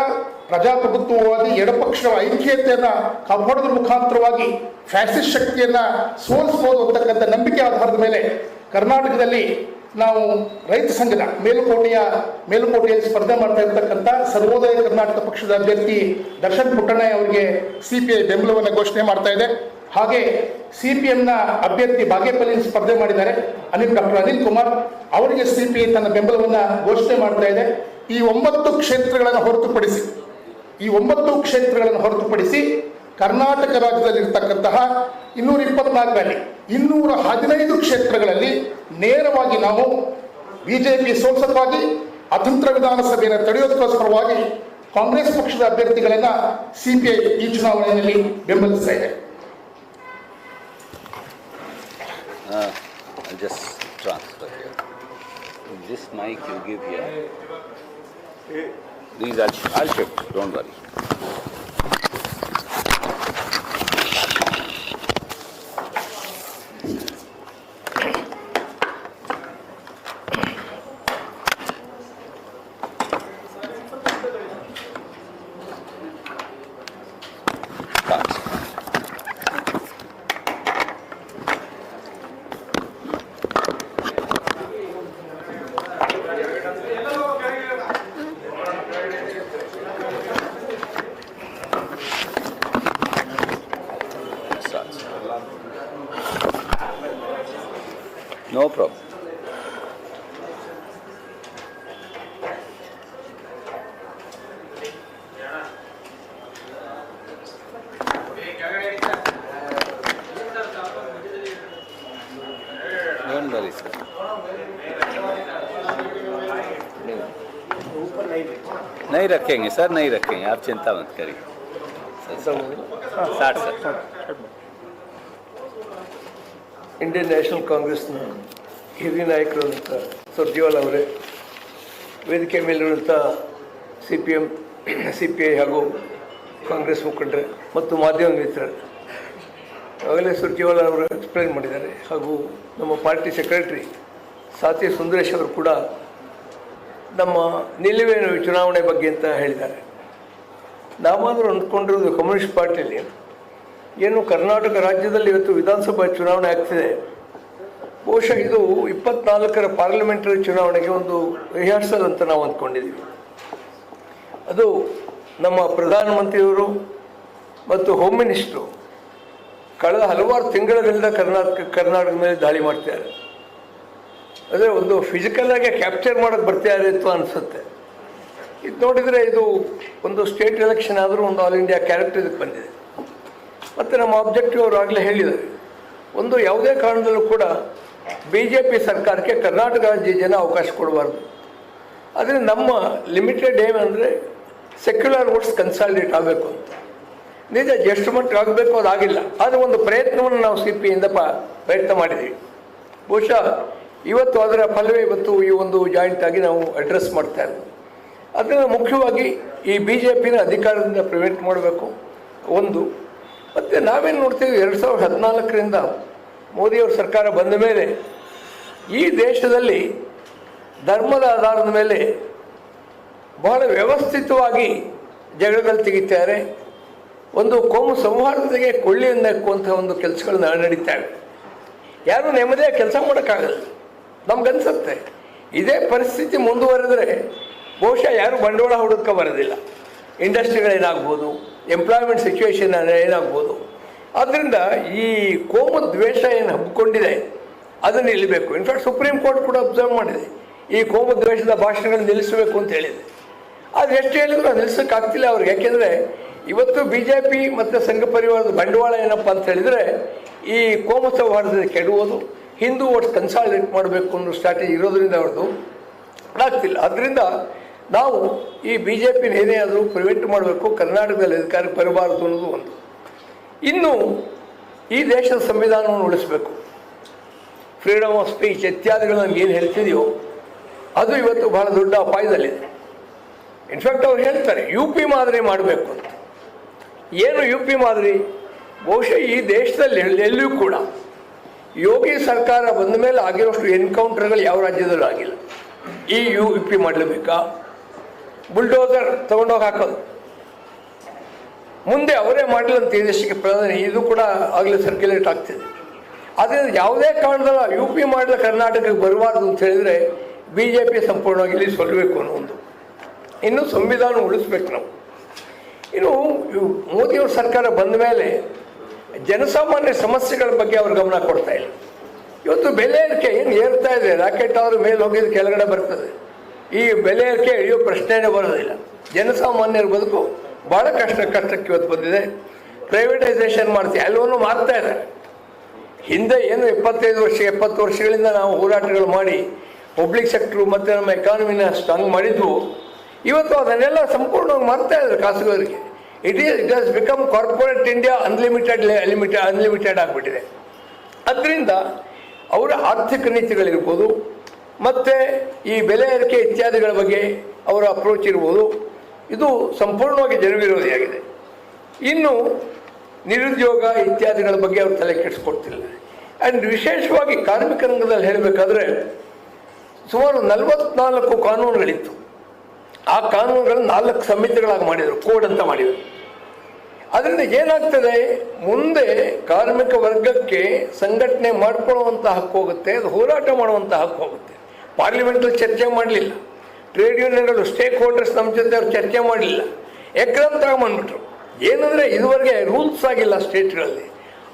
ಪ್ರಜಾಪ್ರಭುತ್ವವಾದಿ ಎಡಪಕ್ಷಗಳ ಐಕ್ಯತೆಯನ್ನು ಕಾಪಾಡೋದ್ರ ಮುಖಾಂತರವಾಗಿ ಫ್ಯಾಸಿಸ್ಟ್ ಶಕ್ತಿಯನ್ನ ಸೋಲಿಸಬಹುದು ಅಂತಕ್ಕಂಥ ನಂಬಿಕೆ ಆಧಾರದ ಮೇಲೆ ಕರ್ನಾಟಕದಲ್ಲಿ ನಾವು ರೈತ ಸಂಘದ ಮೇಲುಕೋಟೆಯಲ್ಲಿ ಸ್ಪರ್ಧೆ ಮಾಡ್ತಾ ಇರ್ತಕ್ಕಂಥ ಸರ್ವೋದಯ ಕರ್ನಾಟಕ ಪಕ್ಷದ ಅಭ್ಯರ್ಥಿ ದರ್ಶನ್ ಪುಟ್ಟಣ್ಣ ಅವರಿಗೆ CPI ಬೆಂಬಲವನ್ನು ಘೋಷಣೆ ಮಾಡ್ತಾ ಇದೆ. ಹಾಗೆ CPMನ ಅಭ್ಯರ್ಥಿ ಬಾಗೇಪಲ್ಲಿಯಲ್ಲಿ ಸ್ಪರ್ಧೆ ಮಾಡಿದ್ದಾರೆ ಡಾಕ್ಟರ್ ಅನಿಲ್ ಕುಮಾರ್, ಅವರಿಗೆ CPI ತನ್ನ ಬೆಂಬಲವನ್ನು ಘೋಷಣೆ ಮಾಡ್ತಾ ಇದೆ. ಈ 9 ಕ್ಷೇತ್ರಗಳನ್ನು ಹೊರತುಪಡಿಸಿ ಕರ್ನಾಟಕ ರಾಜ್ಯದಲ್ಲಿರ್ತಕ್ಕಂತಹ 224ರಲ್ಲಿ 215 ಕ್ಷೇತ್ರಗಳಲ್ಲಿ ನೇರವಾಗಿ ನಾವು BJP ಸೋಲಿಸೋದಕ್ಕಾಗಿ ಅತಂತ್ರ ವಿಧಾನಸಭೆಯನ್ನು ತಡೆಯೋದಕ್ಕೋಸ್ಕರವಾಗಿ ಕಾಂಗ್ರೆಸ್ ಪಕ್ಷದ ಅಭ್ಯರ್ಥಿಗಳನ್ನ CPI ಈ ಚುನಾವಣೆಯಲ್ಲಿ ಬೆಂಬಲಿಸ್ತಾ ಇದೆ. I'll just transfer here. This mic you give here. These I'll shift, don't worry. No problem. नहीं रखेंगे सर, नहीं रखेंगे, आप चिंता मत करिए। Start sir. ಇಂಡಿಯನ್ ನ್ಯಾಷನಲ್ ಕಾಂಗ್ರೆಸ್ನ ಹಿರಿಯ ನಾಯಕರಾದಂಥ ಸುರ್ಜೇವಾಲ ಅವರೇ, ವೇದಿಕೆ ಮೇಲಿರುವಂಥ CPM, CPI ಹಾಗೂ ಕಾಂಗ್ರೆಸ್ ಮುಖಂಡರೇ ಮತ್ತು ಮಾಧ್ಯಮ ಮಿತ್ರರು, ಆಗಲೇ ಸುರ್ಜೇವಾಲ ಅವರು ಎಕ್ಸ್ಪ್ಲೈನ್ ಮಾಡಿದ್ದಾರೆ. ಹಾಗೂ ನಮ್ಮ ಪಾರ್ಟಿ ಸೆಕ್ರೆಟರಿ ಸಾತಿ ಸುಂದರೇಶ್ ಅವರು ಕೂಡ ನಮ್ಮ ನಿಲುವೇನು ಚುನಾವಣೆ ಬಗ್ಗೆ ಅಂತ ಹೇಳಿದ್ದಾರೆ. ನಾವಾದರೂ ಅಂದ್ಕೊಂಡಿರೋದು ಕಮ್ಯುನಿಸ್ಟ್ ಪಾರ್ಟಿಯಲ್ಲಿ ಏನು ಕರ್ನಾಟಕ ರಾಜ್ಯದಲ್ಲಿ ಇವತ್ತು ವಿಧಾನಸಭಾ ಚುನಾವಣೆ ಆಗ್ತಿದೆ, ಬಹುಶಃ ಇದು 24ರ ಪಾರ್ಲಿಮೆಂಟರಿ ಚುನಾವಣೆಗೆ ಒಂದು ರಿಹರ್ಸಲ್ ಅಂತ ನಾವು ಅಂದ್ಕೊಂಡಿದ್ದೀವಿ. ಅದು ನಮ್ಮ ಪ್ರಧಾನಮಂತ್ರಿಯವರು ಮತ್ತು ಹೋಮ್ ಮಿನಿಸ್ಟ್ರು ಕಳೆದ ಹಲವಾರು ತಿಂಗಳಿಂದ ಕರ್ನಾಟಕದ ಮೇಲೆ ದಾಳಿ ಮಾಡ್ತಿದ್ದಾರೆ. ಅಂದರೆ ಒಂದು ಫಿಸಿಕಲ್ ಆಗಿ ಕ್ಯಾಪ್ಚರ್ ಮಾಡೋಕ್ಕೆ ಬರ್ತಿದ್ದಾರೆ ಅಂತ ಅನಿಸುತ್ತೆ. ಇದು ನೋಡಿದರೆ ಇದು ಒಂದು ಸ್ಟೇಟ್ ಎಲೆಕ್ಷನ್ ಆದರೂ ಒಂದು ಆಲ್ ಇಂಡಿಯಾ ಕ್ಯಾರೆಕ್ಟರ್ ಇದಕ್ಕೆ ಬಂದಿದೆ. ಮತ್ತು ನಮ್ಮ ಆಬ್ಜೆಕ್ಟಿವ್ ಅವರು ಆಗಲೇ ಹೇಳಿದ್ದಾರೆ, ಒಂದು ಯಾವುದೇ ಕಾರಣದಲ್ಲೂ ಕೂಡ BJP ಸರ್ಕಾರಕ್ಕೆ ಕರ್ನಾಟಕ ರಾಜ್ಯ ಜನ ಅವಕಾಶ ಕೊಡಬಾರ್ದು. ಆದರೆ ನಮ್ಮ ಲಿಮಿಟೆಡ್ ಏಮ್ ಅಂದರೆ ಸೆಕ್ಯುಲರ್ ವೋಟ್ಸ್ ಕನ್ಸಾಲಿಡೇಟ್ ಆಗಬೇಕು ಅಂತ. ನಿಜ ಎಷ್ಟು ಮಟ್ಟಿಗೆ ಆಗಬೇಕು ಅದಾಗಿಲ್ಲ, ಆದರೆ ಒಂದು ಪ್ರಯತ್ನವನ್ನು ನಾವು CPಯಿಂದ ಪ್ರಯತ್ನ ಮಾಡಿದ್ದೀವಿ. ಬಹುಶಃ ಇವತ್ತು ಅದರ ಫಲವೇ ಇವತ್ತು ಈ ಒಂದು ಜಾಯಿಂಟ್ ಆಗಿ ನಾವು ಅಡ್ರೆಸ್ ಮಾಡ್ತಾ ಇದ್ದೀವಿ. ಅದರಿಂದ ಮುಖ್ಯವಾಗಿ ಈ BJPನ ಅಧಿಕಾರದಿಂದ ಪ್ರಿವೆಂಟ್ ಮಾಡಬೇಕು ಒಂದು. ಮತ್ತು ನಾವೇನು ನೋಡ್ತೀವಿ, 2014ರಿಂದ ಮೋದಿಯವ್ರ ಸರ್ಕಾರ ಬಂದ ಮೇಲೆ ಈ ದೇಶದಲ್ಲಿ ಧರ್ಮದ ಆಧಾರದ ಮೇಲೆ ಬಹಳ ವ್ಯವಸ್ಥಿತವಾಗಿ ಜಗಳಗಳು ತೆಗಿತಾರೆ. ಒಂದು ಕೋಮು ಸಂಹಾರತೆಗೆ ಕೊಳ್ಳಿಯನ್ನು ಹಾಕುವಂಥ ಒಂದು ಕೆಲಸಗಳು ನಡೀತಾವೆ. ಯಾರೂ ನೆಮ್ಮದಿಯಾಗಿ ಕೆಲಸ ಮಾಡೋಕ್ಕಾಗಲ್ಲ. ನಮ್ಗನ್ಸುತ್ತೆ ಇದೇ ಪರಿಸ್ಥಿತಿ ಮುಂದುವರೆದರೆ ಬಹುಶಃ ಯಾರು ಬಂಡವಾಳ ಹುಡುಕ ಬರೋದಿಲ್ಲ. ಇಂಡಸ್ಟ್ರಿಗಳೇನಾಗ್ಬೋದು, ಎಂಪ್ಲಾಯ್ಮೆಂಟ್ ಸಿಚುವೇಶನ್ ಏನಾಗ್ಬೋದು. ಆದ್ದರಿಂದ ಈ ಕೋಮು ದ್ವೇಷ ಏನು ಹಬ್ಬಿಕೊಂಡಿದೆ ಅದನ್ನು ನಿಲ್ಲಬೇಕು. ಇನ್ಫ್ಯಾಕ್ಟ್ ಸುಪ್ರೀಂ ಕೋರ್ಟ್ ಕೂಡ ಅಬ್ಸರ್ವ್ ಮಾಡಿದೆ, ಈ ಕೋಮು ದ್ವೇಷದ ಭಾಷಣಗಳನ್ನು ನಿಲ್ಲಿಸಬೇಕು ಅಂತ ಹೇಳಿದೆ. ಆದರೆ ಎಷ್ಟು ಹೇಳಿದ್ರು ಅದು ನಿಲ್ಲಿಸೋಕ್ಕಾಗ್ತಿಲ್ಲ ಅವ್ರಿಗೆ. ಯಾಕೆಂದರೆ ಇವತ್ತು BJP ಮತ್ತು ಸಂಘ ಪರಿವಾರದ ಬಂಡವಾಳ ಏನಪ್ಪ ಅಂತ ಹೇಳಿದರೆ ಈ ಕೋಮು ಸೌಹಾರ್ದತೆ ಕೆಡುವುದು, ಹಿಂದೂ ವೋಟ್ಸ್ ಕನ್ಸಾಲಿಡೇಟ್ ಮಾಡಬೇಕು ಅನ್ನೋ ಸ್ಟ್ರಾಟಜಿ ಇರೋದ್ರಿಂದ ಅವ್ರದ್ದು ಆಗ್ತಿಲ್ಲ. ಅದರಿಂದ ನಾವು ಈ BJPನ ಏನೇ ಆದರೂ ಪ್ರಿವೆಂಟ್ ಮಾಡಬೇಕು, ಕರ್ನಾಟಕದಲ್ಲಿ ಅಧಿಕಾರಕ್ಕೆ ಬರಬಾರದು ಅನ್ನೋದು ಒಂದು. ಇನ್ನು ಈ ದೇಶದ ಸಂವಿಧಾನವನ್ನು ಉಳಿಸಬೇಕು, ಫ್ರೀಡಮ್ ಆಫ್ ಸ್ಪೀಚ್ ಇತ್ಯಾದಿಗಳು ನಮ್ಗೆ ಏನು ಹೇಳ್ತಿದೆಯೋ ಅದು ಇವತ್ತು ಬಹಳ ದೊಡ್ಡ ಅಪಾಯದಲ್ಲಿದೆ. ಇನ್ಫ್ಯಾಕ್ಟ್ ಅವ್ರು ಹೇಳ್ತಾರೆ UP ಮಾದರಿ ಮಾಡಬೇಕು ಅಂತ. ಏನು UP ಮಾದರಿ? ಬಹುಶಃ ಈ ದೇಶದಲ್ಲಿ ಎಲ್ಲಿಯೂ ಕೂಡ ಯೋಗಿ ಸರ್ಕಾರ ಬಂದ ಮೇಲೆ ಆಗಿರೋಷ್ಟು ಎನ್ಕೌಂಟರ್ಗಳು ಯಾವ ರಾಜ್ಯದಲ್ಲೂ ಆಗಿಲ್ಲ. ಈ UP ಮಾಡಲೇಬೇಕಾ? ಬುಲ್ಡೋಸರ್ ತೊಗೊಂಡೋಗಿ ಹಾಕೋದು, ಮುಂದೆ ಅವರೇ ಮಾಡಲಿ ಅಂತ ಈ ದೇಶಕ್ಕೆ ಪ್ರಧಾನಿ, ಇದು ಕೂಡ ಆಗಲೇ ಸರ್ಕ್ಯುಲೇಟ್ ಆಗ್ತಿದೆ. ಆದ್ದರಿಂದ ಯಾವುದೇ ಕಾರಣದಲ್ಲ UP ಮಾಡಲು ಕರ್ನಾಟಕಕ್ಕೆ ಬರಬಾರ್ದು ಅಂತ ಹೇಳಿದರೆ BJP ಸಂಪೂರ್ಣವಾಗಿ ಇಲ್ಲಿ ಸೊಲ್ಲಬೇಕು ಅನ್ನೋ ಒಂದು. ಇನ್ನು ಸಂವಿಧಾನ ಉಳಿಸ್ಬೇಕು ನಾವು. ಇನ್ನು ಮೋದಿಯವ್ರ ಸರ್ಕಾರ ಬಂದ ಮೇಲೆ ಜನಸಾಮಾನ್ಯ ಸಮಸ್ಯೆಗಳ ಬಗ್ಗೆ ಅವ್ರು ಗಮನ ಕೊಡ್ತಾ ಇಲ್ಲ. ಇವತ್ತು ಬೆಲೆ ಏರಿಕೆ ಏನು ಏರ್ತಾ ಇದೆ, ರಾಕೆಟ್ ಅವರು ಮೇಲೆ ಹೋಗಿದ್ದು ಕೆಳಗಡೆ ಬರ್ತದೆ. ಈ ಬೆಲೆ ಏರಿಕೆ ಇಳಿಯೋ ಪ್ರಶ್ನೆನೇ ಬರೋದಿಲ್ಲ. ಜನಸಾಮಾನ್ಯರ ಬದುಕು ಭಾಳ ಕಷ್ಟಕ್ಕೆ ಇವತ್ತು ಬಂದಿದೆ. ಪ್ರೈವೇಟೈಸೇಷನ್ ಮಾಡ್ತೀವಿ, ಎಲ್ಲವನ್ನೂ ಮಾರ್ತಾ ಇದ್ದಾರೆ. ಹಿಂದೆ ಏನು 70 ವರ್ಷಗಳಿಂದ ನಾವು ಹೋರಾಟಗಳು ಮಾಡಿ ಪಬ್ಲಿಕ್ ಸೆಕ್ಟ್ರು ಮತ್ತು ನಮ್ಮ ಎಕಾನಮಿನ ಸ್ಟ್ರಾಂಗ್ ಮಾಡಿದ್ವು. ಇವತ್ತು ಅದನ್ನೆಲ್ಲ ಸಂಪೂರ್ಣವಾಗಿ ಮಾರ್ತಾ ಇದ್ದಾರೆ ಖಾಸಗಿಯವರಿಗೆ. It has become corporate India unlimited ಆಗಿಬಿಟ್ಟಿದೆ. ಅದರಿಂದ ಅವರ ಆರ್ಥಿಕ ನೀತಿಗಳಿರ್ಬೋದು ಮತ್ತು ಈ ಬೆಲೆ ಏರಿಕೆ ಇತ್ಯಾದಿಗಳ ಬಗ್ಗೆ ಅವರ ಅಪ್ರೋಚ್ ಇರ್ಬೋದು, ಇದು ಸಂಪೂರ್ಣವಾಗಿ ಜನವಿರೋಧಿಯಾಗಿದೆ. ಇನ್ನು ನಿರುದ್ಯೋಗ ಇತ್ಯಾದಿಗಳ ಬಗ್ಗೆ ಅವರು ತಲೆ ಕೆಡಿಸ್ಕೊಡ್ತಿಲ್ಲ. ಆ್ಯಂಡ್ ವಿಶೇಷವಾಗಿ ಕಾರ್ಮಿಕ ರಂಗದಲ್ಲಿ ಹೇಳಬೇಕಾದ್ರೆ ಸುಮಾರು 44 ಕಾನೂನುಗಳಿತ್ತು. ಆ ಕಾನೂನುಗಳನ್ನು 4 ಸಮಿತಿಗಳಾಗಿ ಮಾಡಿದರು, ಕೋಡ್ ಅಂತ ಮಾಡಿದರು. ಅದರಿಂದ ಏನಾಗ್ತದೆ, ಮುಂದೆ ಕಾರ್ಮಿಕ ವರ್ಗಕ್ಕೆ ಸಂಘಟನೆ ಮಾಡ್ಕೊಳ್ಳುವಂಥ ಹಕ್ಕು ಹೋಗುತ್ತೆ, ಅದು ಹೋರಾಟ ಮಾಡುವಂಥ ಹಕ್ಕು ಹೋಗುತ್ತೆ. ಪಾರ್ಲಿಮೆಂಟಲ್ಲಿ ಚರ್ಚೆ ಮಾಡಲಿಲ್ಲ, ಟ್ರೇಡ್ ಯೂನಿಯನ್ಗಳು ಸ್ಟೇಕ್ ಹೋಲ್ಡರ್ಸ್ ನಮ್ಮ ಜೊತೆ ಅವ್ರು ಚರ್ಚೆ ಮಾಡಲಿಲ್ಲ, ಎಕ್ಸಾಮ್ ತಗೊಂಡ್ಬಿಟ್ರು. ಏನಂದರೆ ಇದುವರೆಗೆ ರೂಲ್ಸ್ ಆಗಿಲ್ಲ ಸ್ಟೇಟ್ಗಳಲ್ಲಿ.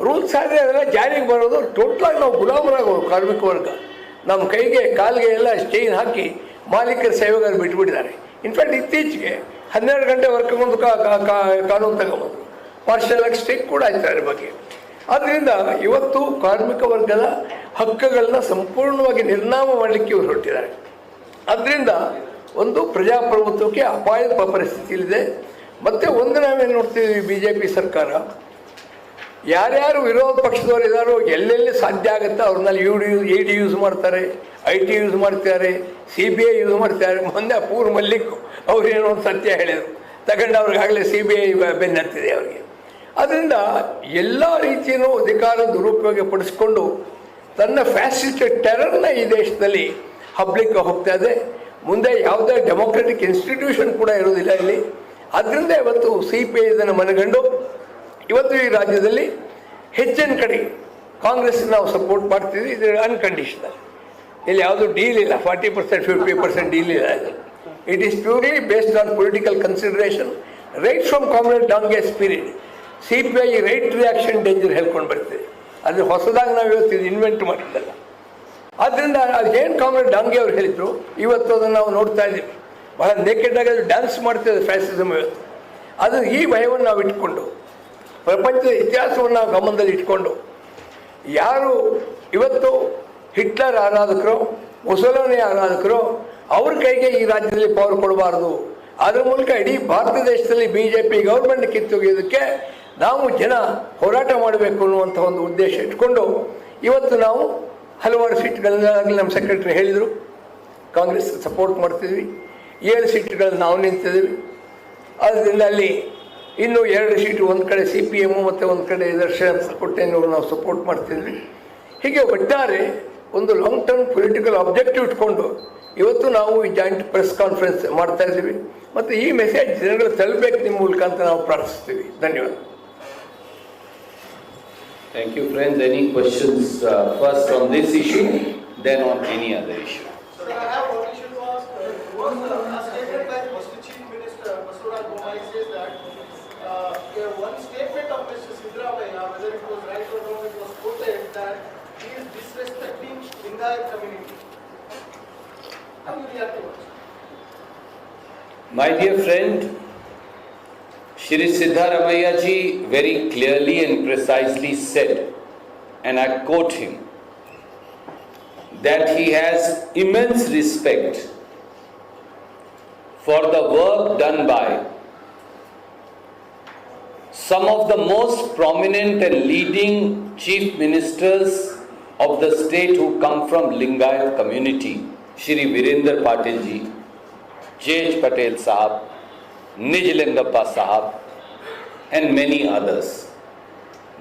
ರೂಲ್ಸ್ ಆದರೆ ಅದೆಲ್ಲ ಜಾರಿಗೆ ಬರೋದು ಟೋಟಲಾಗಿ ನಾವು ಗುಲಾಮರಾಗೋದು. ಕಾರ್ಮಿಕ ವರ್ಗ ನಮ್ಮ ಕೈಗೆ ಕಾಲಿಗೆ ಎಲ್ಲ ಚೈನ್ ಹಾಕಿ ಮಾಲೀಕರ ಸೇವೆಗಾರರು ಬಿಟ್ಬಿಟ್ಟಿದ್ದಾರೆ. ಇನ್ಫ್ಯಾಕ್ಟ್ ಇತ್ತೀಚೆಗೆ 12 ಗಂಟೆ ವರ್ಕ್ಗೊಂದು ಕಾನೂನು ತಗೊಂಬಂದು ಪಾರ್ಷಲ್ ಆಗಿ ಸ್ಟೇಕ್ ಕೂಡ ಆಯ್ತು ಅದ್ರ ಬಗ್ಗೆ. ಆದ್ದರಿಂದ ಇವತ್ತು ಕಾರ್ಮಿಕ ವರ್ಗದ ಹಕ್ಕುಗಳನ್ನ ಸಂಪೂರ್ಣವಾಗಿ ನಿರ್ನಾಮ ಮಾಡಲಿಕ್ಕೆ ಇವರು ಹೊರಟಿದ್ದಾರೆ. ಅದರಿಂದ ಒಂದು ಪ್ರಜಾಪ್ರಭುತ್ವಕ್ಕೆ ಅಪಾಯದ ಪರಿಸ್ಥಿತಿಯಿದೆ. ಮತ್ತು ಒಂದು ನಾವೇನು ನೋಡ್ತೀವಿ, ಬಿ ಜೆ ಪಿ ಸರ್ಕಾರ ಯಾರ್ಯಾರು ವಿರೋಧ ಪಕ್ಷದವರು ಇದ್ದಾರೋ ಎಲ್ಲೆಲ್ಲಿ ಸಾಧ್ಯ ಆಗುತ್ತೋ ಅವ್ರನ್ನೆಲ್ಲ ಇಡಿ ಯೂಸ್ ಮಾಡ್ತಾರೆ, IT ಯೂಸ್ ಮಾಡ್ತಾರೆ, CBI ಯೂಸ್ ಮಾಡ್ತಾರೆ. ಮೊನ್ನೆ ಪೂರ್ ಮಲ್ಲಿಕ್ ಅವ್ರು ಏನೋ ಒಂದು ಸತ್ಯ ಹೇಳಿದರು, ತಗೊಂಡು ಅವ್ರಿಗಾಗಲೇ CBI ಬೆನ್ನತ್ತಿದೆ ಅವರಿಗೆ. ಅದರಿಂದ ಎಲ್ಲ ರೀತಿಯೂ ಅಧಿಕಾರ ದುರುಪಯೋಗ ಪಡಿಸ್ಕೊಂಡು ತನ್ನ ಫ್ಯಾಸಿಸ್ಟ್ ಟೆರರ್ನ ಈ ದೇಶದಲ್ಲಿ ಹಬ್ಲಿಕ್ಕೆ ಹೋಗ್ತಾ ಇದೆ. ಮುಂದೆ ಯಾವುದೇ ಡೆಮೊಕ್ರೆಟಿಕ್ ಇನ್ಸ್ಟಿಟ್ಯೂಷನ್ ಕೂಡ ಇರೋದಿಲ್ಲ ಇಲ್ಲಿ. ಆದ್ದರಿಂದ ಇವತ್ತು CPI ಇದನ್ನು ಮನಗಂಡು ಇವತ್ತು ಈ ರಾಜ್ಯದಲ್ಲಿ ಹೆಚ್ಚಿನ ಕಡೆ ಕಾಂಗ್ರೆಸ್ ನಾವು ಸಪೋರ್ಟ್ ಮಾಡ್ತಿದ್ವಿ. ಇದು ಅನ್ಕಂಡೀಷನಲ್, ಇಲ್ಲಿ ಯಾವುದು ಡೀಲ್ ಇಲ್ಲ, 40% 50% ಡೀಲ್ ಇಲ್ಲ. It is purely based on political consideration. Right from comrade Dange spirit CPI right reaction danger ಹೇಳ್ಕೊಂಡು ಬರ್ತೀವಿ. ಅದು ಹೊಸದಾಗಿ ನಾವು ಇವತ್ತು ಇನ್ವೆಂಟ್ ಮಾಡಿದ್ದಲ್ಲ. ಆದ್ದರಿಂದ ಅದೇನು ಕಾಮ್ರೇಡ್ ಡಾಂಗೆ ಅವ್ರು ಹೇಳಿದ್ರು, ಇವತ್ತು ಅದನ್ನು ನಾವು ನೋಡ್ತಾ ಇದ್ದೀವಿ. ಬಹಳ ನೇಕೆಡಾಗಿ ಅದು ಡ್ಯಾನ್ಸ್ ಮಾಡ್ತಿದೆ ಫ್ಯಾಸಿಸಮ್ ಇವತ್ತು. ಅದು ಈ ಭಯವನ್ನು ನಾವು ಇಟ್ಕೊಂಡು, ಪ್ರಪಂಚದ ಇತಿಹಾಸವನ್ನು ನಾವು ಗಮನದಲ್ಲಿ ಇಟ್ಕೊಂಡು, ಯಾರು ಇವತ್ತು ಹಿಟ್ಲರ್ ಆರಾಧಕರು, ಮುಸೋಲಿನಿ ಆರಾಧಕರು, ಅವ್ರ ಕೈಗೆ ಈ ರಾಜ್ಯದಲ್ಲಿ ಪವರ್ ಕೊಡಬಾರ್ದು. ಅದರ ಮೂಲಕ ಇಡೀ ಭಾರತ ದೇಶದಲ್ಲಿ BJP ಗೌರ್ಮೆಂಟ್ ಕಿತ್ತೊಗೆಯೋದಕ್ಕೆ ನಾವು ಜನ ಹೋರಾಟ ಮಾಡಬೇಕು ಅನ್ನುವಂಥ ಒಂದು ಉದ್ದೇಶ ಇಟ್ಕೊಂಡು ಇವತ್ತು ನಾವು ಹಲವಾರು ಸೀಟ್ಗಳನ್ನಾಗಲಿ ನಮ್ಮ ಸೆಕ್ರೆಟರಿ ಹೇಳಿದರು, ಕಾಂಗ್ರೆಸ್ ಸಪೋರ್ಟ್ ಮಾಡ್ತಿದ್ವಿ. 7 ಸೀಟ್ಗಳಲ್ಲಿ ನಾವು ನಿಂತಿದ್ದೀವಿ. ಆದ್ದರಿಂದ ಅಲ್ಲಿ ಇನ್ನೂ 2 ಸೀಟು, ಒಂದು ಕಡೆ CPM ಮತ್ತು ಒಂದು ಕಡೆ ದರ್ಶನ್ ಕೊಟ್ಟೆನವರು ನಾವು ಸಪೋರ್ಟ್ ಮಾಡ್ತಿದ್ವಿ. ಹೀಗೆ ಒಟ್ಟಾರೆ ಒಂದು ಲಾಂಗ್ ಟರ್ಮ್ ಪೊಲಿಟಿಕಲ್ ಆಬ್ಜೆಕ್ಟಿವ್ ಇಟ್ಕೊಂಡು ಇವತ್ತು ನಾವು ಈ ಜಾಯಿಂಟ್ ಪ್ರೆಸ್ ಕಾನ್ಫರೆನ್ಸ್ ಮಾಡ್ತಾ ಇದ್ದೀವಿ. ಮತ್ತು ಈ ಮೆಸೇಜ್ ಜನಗಳು ತಲುಪಬೇಕು ನಿಮ್ಮ ಮೂಲಕ ಅಂತ ನಾವು ಪ್ರಾರ್ಥಿಸ್ತೀವಿ. ಧನ್ಯವಾದ. Thank you, friends. Any questions first on this issue, then on any other issue? Sir, I have one issue to ask. Was a statement by Mr. Chief Minister Basuraj Bommai says that one statement of Mr. Siddaramaiah, whether it was right or wrong, it was quoted that he is disrespecting Lingayat community. How do you react to it? My dear friend, Shri Siddaramaiah ji very clearly and precisely said, and I quote him, that he has immense respect for the work done by some of the most prominent and leading chief ministers of the state who come from Lingayat community, Shri Virender Patil ji, J.H. Patel Sahab, Nijlingappa Sahab, and many others.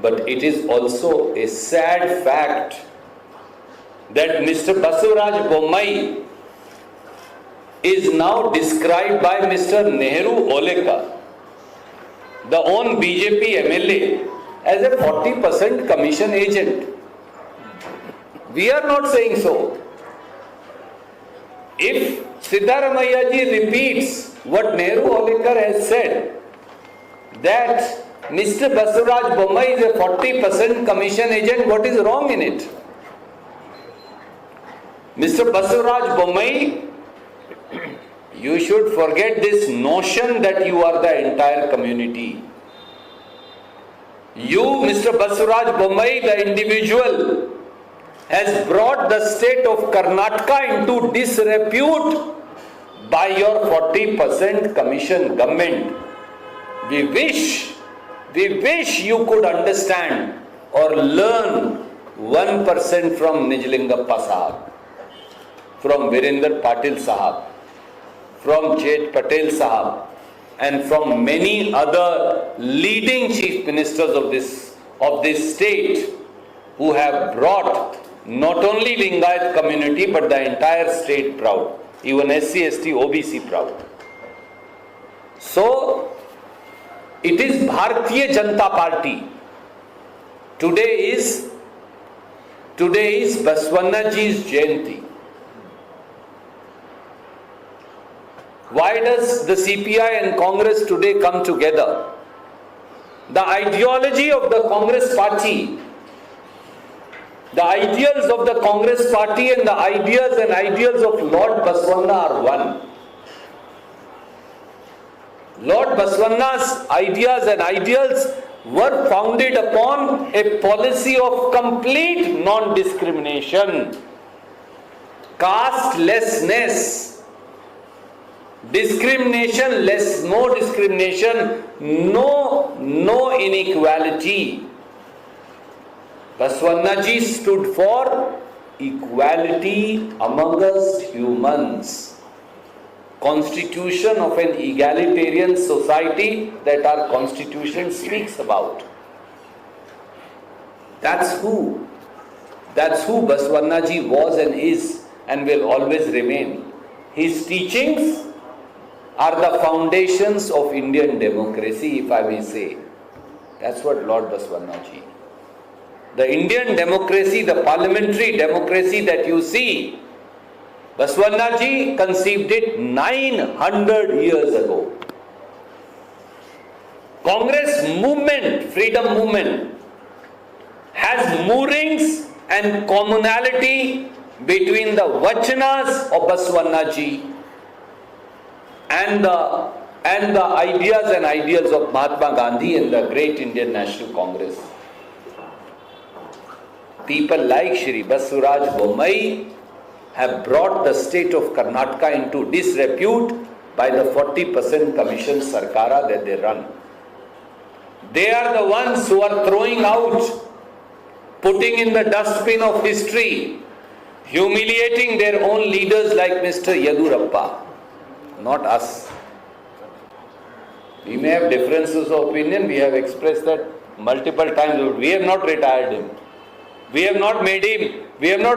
But it is also a sad fact that Mr. Basuraj Bommai is now described by Mr. Nehru Olekar, the own BJP MLA, as a 40% commission agent. We are not saying so. If Siddaramaiah ji repeats what Nehru Olekar has said, that Mr. Basuraj Bommai is a 40% commission agent, what is wrong in it? Mr. Basuraj Bommai, you should forget this notion that you are the entire community. You, Mr. Basuraj Bommai, the individual, has brought the state of Karnataka into disrepute by your 40% commission government. We wish you could understand or learn 1% from Nijlingappa Sahab, from Virender Patil Sahab, from J.H. Patel Sahab, and from many other leading chief ministers of this state who have brought not only Lingayat community but the entire state proud, even SC, ST, OBC proud. So, it is Bharatiya Janata Party. Today is Baswanaji's Jayanti. Why does the CPI and Congress today come together? The ideology of the Congress party, the ideals of the Congress party and the ideals of Lord Baswanna are one. Lord Baswanna's ideas and ideals were founded upon a policy of complete non-discrimination, castelessness, Discrimination less, no discrimination, no inequality. Baswanaji stood for equality amongst humans. Constitution of an egalitarian society that our constitution speaks about. That's who Baswanaji was and is and will always remain. His teachings are the foundations of Indian democracy, if I may say. That's what Lord Baswanaji. The Indian democracy, the parliamentary democracy that you see, Baswanaji conceived it 900 years ago. Congress movement, freedom movement, has moorings and commonality between the Vachanas of Baswanaji and the ideas and ideals of Mahatma Gandhi and the great Indian National Congress. People like Shri Basuraj Bommai have brought the state of Karnataka into disrepute by the 40% commission Sarkara that they run. They are the ones who are throwing out, putting in the dustbin of history, humiliating their own leaders like Mr. Yadurappa, not us. We may have differences of opinion, we have expressed that multiple times, we have not retired him. We have not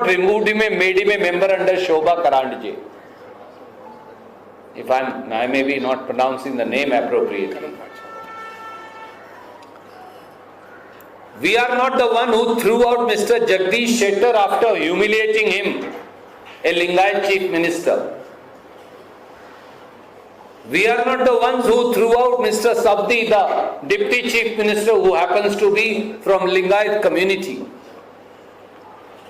removed him and made him a member under Shobha Karandje. If I may be not pronouncing the name appropriately. We are not the one who threw out Mr. Jagdish Shettar after humiliating him, a Lingayat chief minister. We are not the ones who threw out Mr. Sabdi, the deputy chief minister who happens to be from Lingayat community.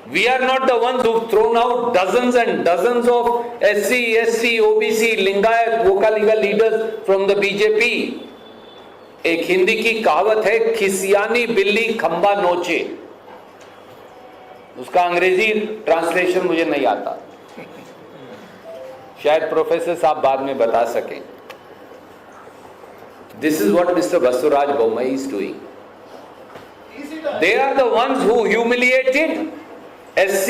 We are not the ones who've thrown out dozens and dozens of SC, ST, OBC, Lingayat, Vokaliga leaders from the BJP. एक हिंदी की कहावत है, खिसियानी बिल्ली खंबा नोचे. उसका अंग्रेजी translation मुझे नहीं आता, शायद प्रोफेसर साहब बाद में बता सकें. This is what Mr. Basuraj Bommai is doing. They are the ones who humiliated SC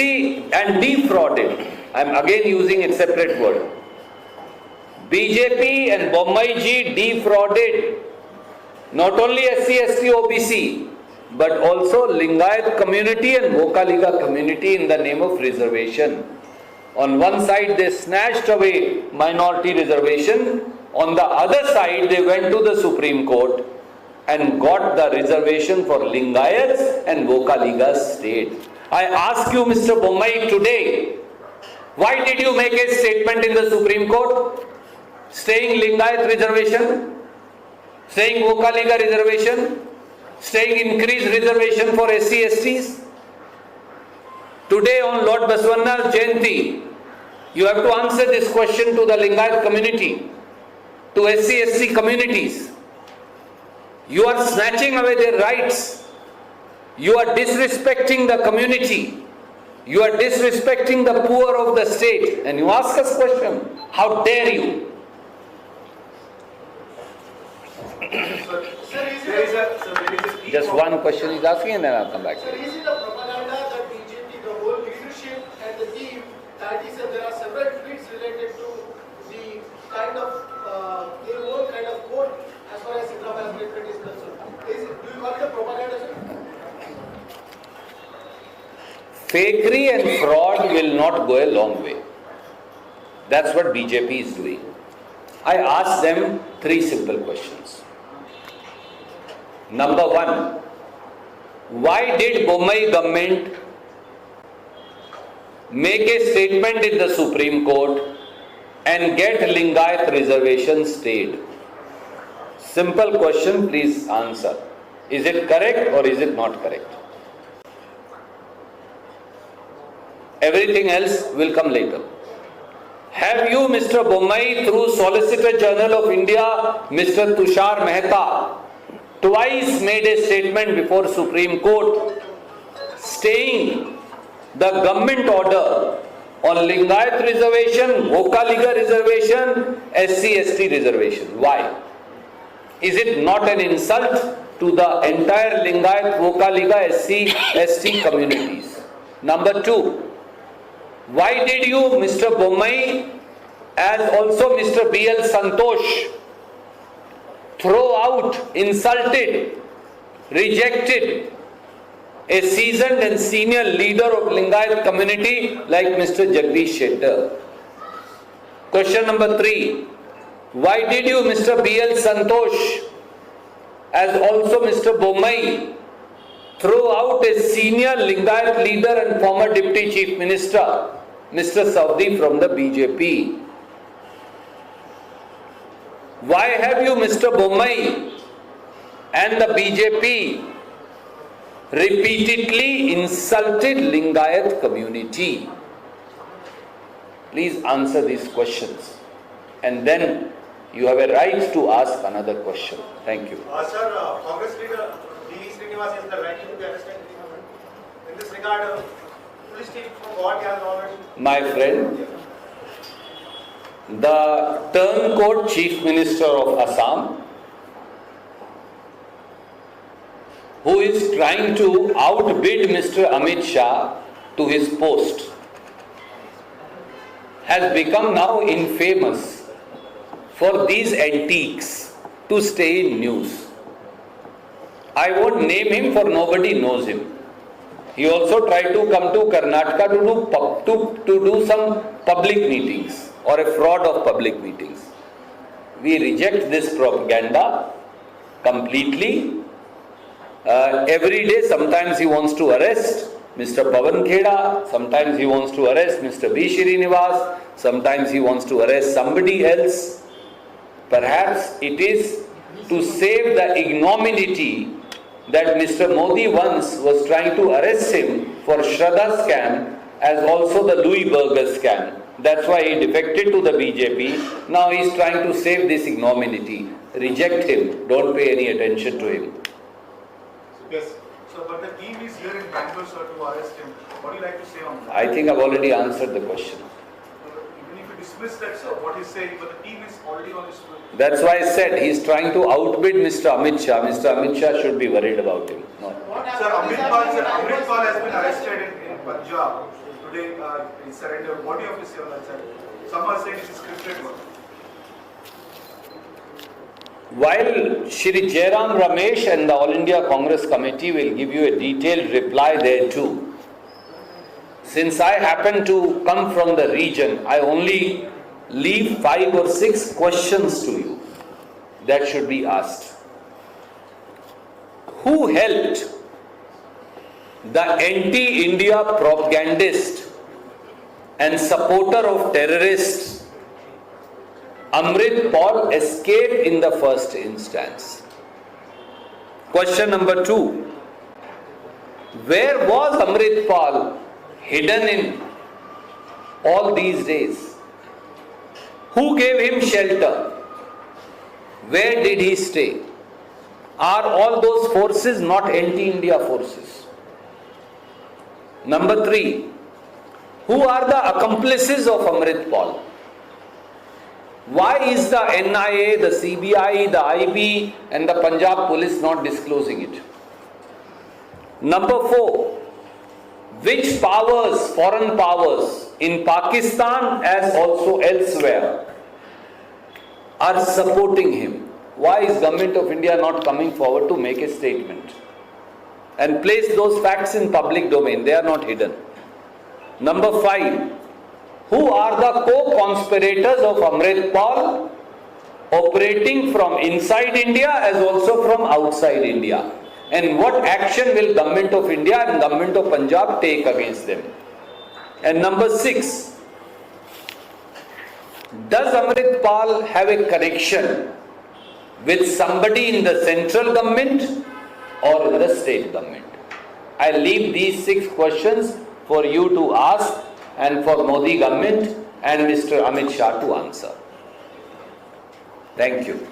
and defrauded. I am again using a separate word. BJP and Bommai ji defrauded not only SC, ST, OBC, but also Lingayat community and Vokaliga community in the name of reservation. On one side they snatched away minority reservation, on the other side they went to the Supreme Court and got the reservation for Lingayats and Vokaligas state. I ask you, Mr. Bommai, today, why did you make a statement in the Supreme Court saying Lingayat reservation, saying Vokaliga reservation, saying increased reservation for SC, STs? Today on Lord Baswana's Jayanti, you have to answer this question to the Lingayat community, to SC, ST communities. You are snatching away their rights. You are disrespecting the community. You are disrespecting the poor of the state. And you ask us question, how dare you? Just one question is asking and then I'll come back. Sir, is it a propaganda that BJP, the whole leadership and the team, that is there are several tweets related to the kind of, their own kind of code as far as Hyderabad is concerned? Do you call it a propaganda, sir? Fakery and fraud will not go a long way. That's what BJP is doing. I asked them three simple questions. Number one, why did Bommai government make a statement in the Supreme Court and get Lingayat reservation stayed? Simple question, please answer. Is it correct or is it not correct? Everything else will come later. Have you, Mr. Bommai, through Solicitor General of India, Mr. Tushar Mehta, twice made a statement before Supreme Court staying the government order on Lingayat reservation, Vokaliga reservation, SC/ST reservation. Why? Is it not an insult to the entire Lingayat, Vokaliga, SC/ST communities? Number two, why did you, Mr. Bommai, as also Mr. B.L. Santosh, throw out, insulted, rejected a seasoned and senior leader of Lingayat community like Mr. Jagdish Shettar? Question number three, why did you, Mr. B.L. Santosh, as also Mr. Bommai, throw out a senior Lingayat leader and former Deputy Chief Minister, Mr. Saudi from the BJP? Why have you, Mr. Bommai, and the BJP repeatedly insulted Lingayat community? Please answer these questions, and then you have a right to ask another question. Thank you. Sir, Congress leader D. Srinivas is the right to be arrested. In this regard, police chief from what he has already. My friend, the turncoat Chief Minister of Assam, who is trying to outbid Mr. Amit Shah to his post, has become now infamous for these antiques to stay in news. I won't name him, for nobody knows him. He also tried to come to Karnataka to do some public meetings, or a fraud of public meetings. We reject this propaganda completely. Every day, sometimes he wants to arrest Mr. Pawan Kheda, sometimes he wants to arrest Mr. B. Srinivas, sometimes he wants to arrest somebody else. Perhaps it is to save the ignominy that Mr. Modi once was trying to arrest him for Shraddha scam, as also the Louis Berger scam. That's why he defected to the BJP. Now he is trying to save this ignominy. Reject him. Don't pay any attention to him. Yes. So, but the team is here in Bangalore, sir, to arrest him. What do you like to say on that? I think I've already answered the question. Even if you dismiss that, sir, what he's saying, but the team is already on his way. That's why I said he's trying to outbid Mr. Amit Shah. Mr. Amit Shah should be worried about him. No. Sir, Amrit Pal has been arrested in Punjab. Today, he surrendered. What do you have to say on that, sir? Some are saying it's a scripted one. While Shri Jairam Ramesh and the All India Congress Committee will give you a detailed reply there too, since I happen to come from the region, I only leave 5 or 6 questions to you that should be asked. Who helped the anti-India propagandist and supporter of terrorists Amrit Pal escape in the first instance? Question number 2. Where was Amrit Pal hidden in all these days? Who gave him shelter? Where did he stay? Are all those forces not anti-India forces? Number 3. Who are the accomplices of Amrit Pal? Why is the NIA, the CBI, the IB and the Punjab police not disclosing it? Number 4. Which powers, foreign powers in Pakistan as also elsewhere are supporting him? Why is Government of India not coming forward to make a statement and place those facts in public domain? They are not hidden. Number 5. Who are the co-conspirators of Amrit Pal operating from inside India as also from outside India? And what action will Government of India and Government of Punjab take against them? And number 6. Does Amrit Pal have a connection with somebody in the central government or in the state government? I leave these 6 questions for you to ask and for Modi government and Mr. Amit Shah to answer. Thank you.